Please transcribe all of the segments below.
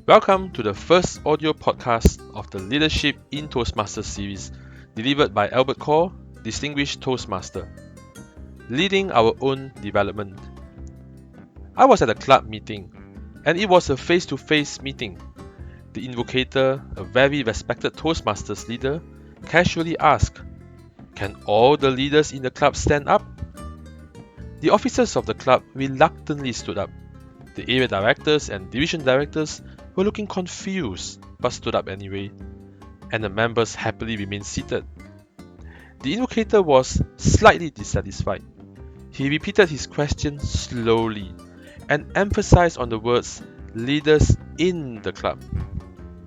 Welcome to the first audio podcast of the Leadership in Toastmasters series, delivered by Albert Khor, Distinguished Toastmaster. Leading our own development. I was at a club meeting, and it was a face-to-face meeting. The invocator, a very respected Toastmasters leader, casually asked, "Can all the leaders in the club stand up?" The officers of the club reluctantly stood up. The area directors and division directors were looking confused, but stood up anyway, and the members happily remained seated. The invocator was slightly dissatisfied. He repeated his question slowly and emphasized on the words "leaders in the club."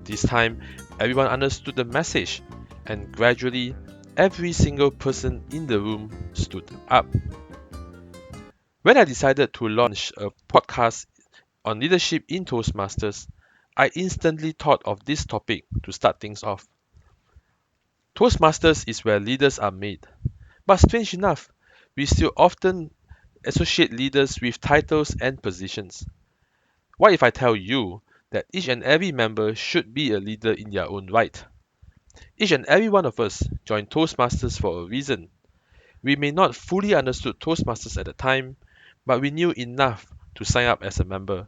This time, everyone understood the message, and gradually, every single person in the room stood up. When I decided to launch a podcast on leadership in Toastmasters, I instantly thought of this topic to start things off. Toastmasters is where leaders are made, but strange enough, we still often associate leaders with titles and positions. What if I tell you that each and every member should be a leader in their own right? Each and every one of us joined Toastmasters for a reason. We may not fully understood Toastmasters at the time, but we knew enough to sign up as a member.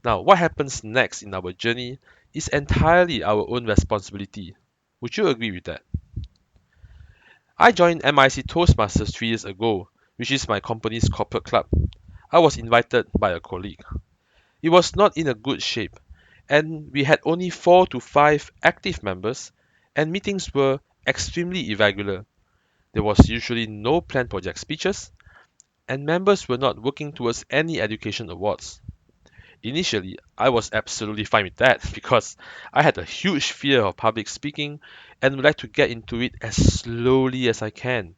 Now, what happens next in our journey is entirely our own responsibility. Would you agree with that? I joined MIC Toastmasters 3 years ago, which is my company's corporate club. I was invited by a colleague. It was not in a good shape, and we had only 4 to 5 active members, and meetings were extremely irregular. There was usually no planned project speeches, and members were not working towards any education awards. Initially, I was absolutely fine with that because I had a huge fear of public speaking and would like to get into it as slowly as I can.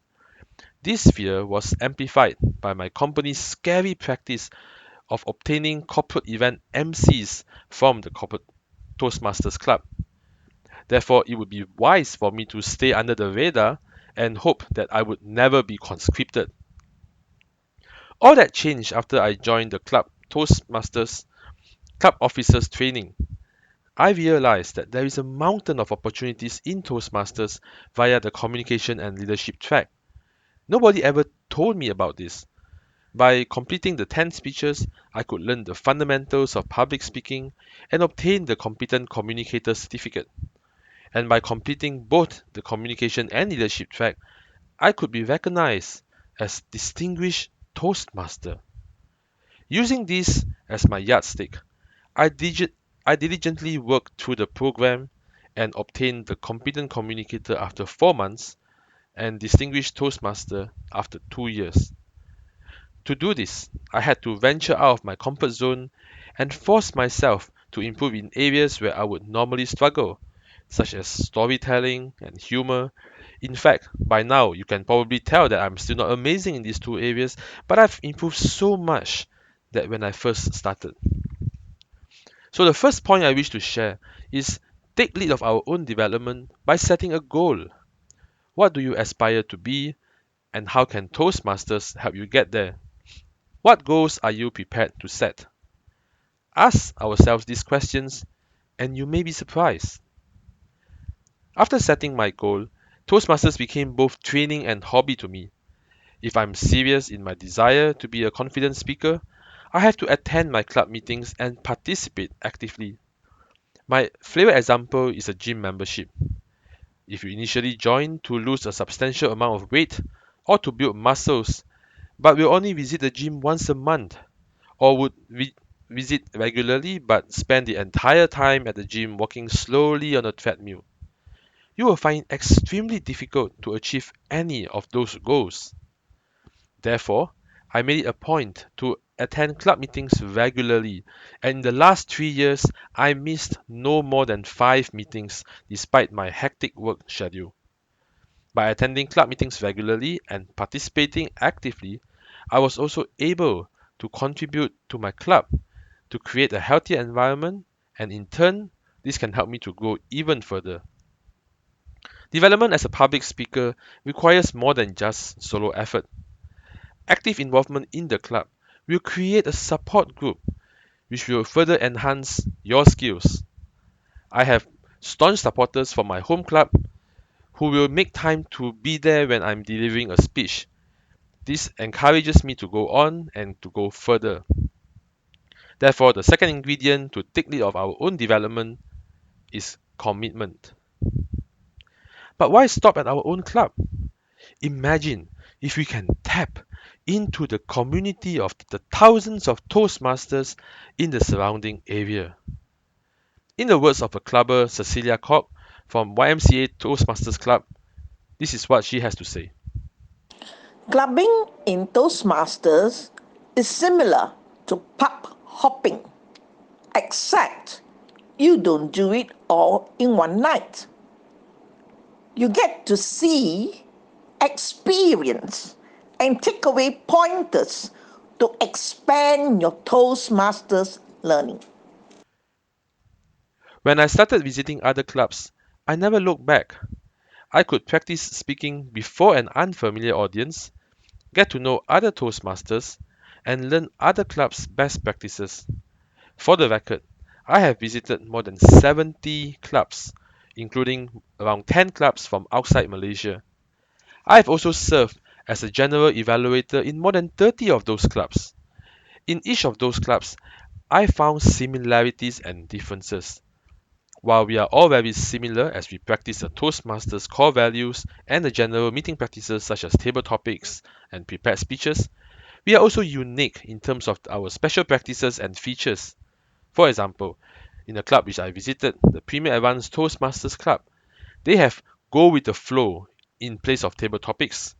This fear was amplified by my company's scary practice of obtaining corporate event MCs from the corporate Toastmasters Club. Therefore, it would be wise for me to stay under the radar and hope that I would never be conscripted. All that changed after I joined the club Toastmasters Club Officers Training. I realized that there is a mountain of opportunities in Toastmasters via the communication and leadership track. Nobody ever told me about this. By completing the 10 speeches, I could learn the fundamentals of public speaking and obtain the Competent Communicator certificate. And by completing both the communication and leadership track, I could be recognized as Distinguished Toastmaster. Using this as my yardstick, I diligently worked through the program and obtained the Competent Communicator after 4 months and Distinguished Toastmaster after 2 years. To do this, I had to venture out of my comfort zone and force myself to improve in areas where I would normally struggle, such as storytelling and humor. In fact, by now you can probably tell that I'm still not amazing in these two areas, but I've improved so much that when I first started. So the first point I wish to share is take lead of our own development by setting a goal. What do you aspire to be, and how can Toastmasters help you get there? What goals are you prepared to set? Ask ourselves these questions, and you may be surprised. After setting my goal, Toastmasters became both training and hobby to me. If I'm serious in my desire to be a confident speaker, I have to attend my club meetings and participate actively. My favorite example is a gym membership. If you initially join to lose a substantial amount of weight or to build muscles, but will only visit the gym once a month, or would visit regularly but spend the entire time at the gym walking slowly on a treadmill, you will find it extremely difficult to achieve any of those goals. Therefore, I made it a point to attend club meetings regularly, and in the last 3 years, I missed no more than 5 meetings despite my hectic work schedule. By attending club meetings regularly and participating actively, I was also able to contribute to my club to create a healthier environment, and in turn, this can help me to grow even further. Development as a public speaker requires more than just solo effort. Active involvement in the club will create a support group which will further enhance your skills. I have staunch supporters from my home club who will make time to be there when I'm delivering a speech. This encourages me to go on and to go further. Therefore, the second ingredient to take lead of our own development is commitment. But why stop at our own club? Imagine if we can tap into the community of the thousands of Toastmasters in the surrounding area. In the words of a clubber, Cecilia Koch from YMCA Toastmasters Club, this is what she has to say. Clubbing in Toastmasters is similar to pub hopping, except you don't do it all in one night. You get to see, experience, and take away pointers to expand your Toastmasters learning. When I started visiting other clubs, I never looked back. I could practice speaking before an unfamiliar audience, get to know other Toastmasters, and learn other clubs' best practices. For the record, I have visited more than 70 clubs, including around 10 clubs from outside Malaysia. I have also served as a general evaluator in more than 30 of those clubs. In each of those clubs, I found similarities and differences. While we are all very similar as we practice the Toastmasters core values and the general meeting practices such as table topics and prepared speeches, we are also unique in terms of our special practices and features. For example, in the club which I visited, the Premier Advanced Toastmasters Club, they have go with the flow in place of table topics,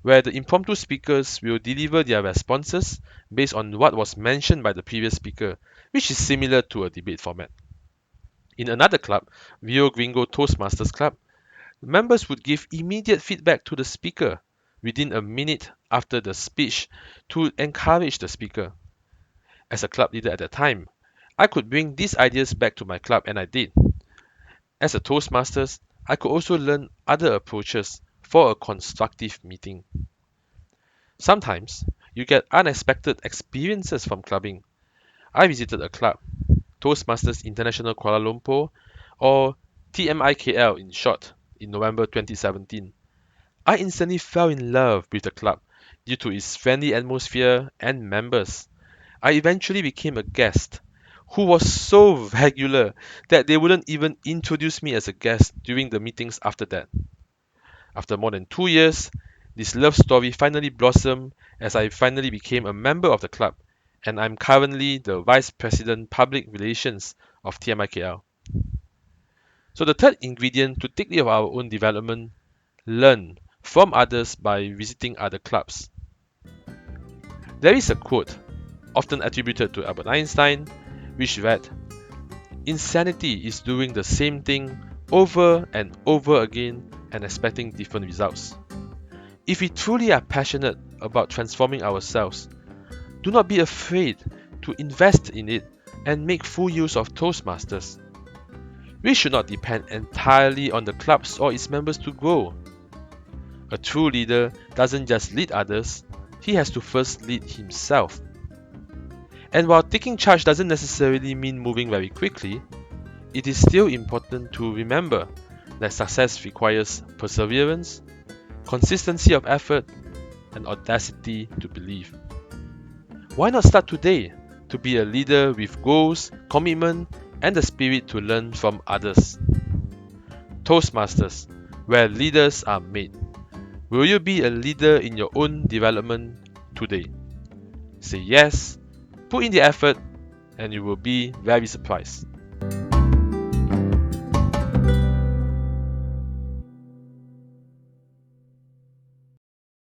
where the impromptu speakers will deliver their responses based on what was mentioned by the previous speaker, which is similar to a debate format. In another club, Rio Gringo Toastmasters Club, members would give immediate feedback to the speaker within a minute after the speech to encourage the speaker. As a club leader at the time, I could bring these ideas back to my club, and I did. As a Toastmasters, I could also learn other approaches for a constructive meeting. Sometimes, you get unexpected experiences from clubbing. I visited a club, Toastmasters International Kuala Lumpur, or TMIKL in short, in November 2017. I instantly fell in love with the club due to its friendly atmosphere and members. I eventually became a guest who was so regular that they wouldn't even introduce me as a guest during the meetings after that. After more than 2 years, this love story finally blossomed as I finally became a member of the club, and I'm currently the Vice President Public Relations of TMIKL. So the third ingredient to take lead of our own development, learn from others by visiting other clubs. There is a quote, often attributed to Albert Einstein, which read, "Insanity is doing the same thing over and over again and expecting different results." If we truly are passionate about transforming ourselves, do not be afraid to invest in it and make full use of Toastmasters. We should not depend entirely on the clubs or its members to grow. A true leader doesn't just lead others, he has to first lead himself. And while taking charge doesn't necessarily mean moving very quickly, it is still important to remember that success requires perseverance, consistency of effort, and audacity to believe. Why not start today to be a leader with goals, commitment, and the spirit to learn from others? Toastmasters, where leaders are made. Will you be a leader in your own development today? Say yes, put in the effort, and you will be very surprised.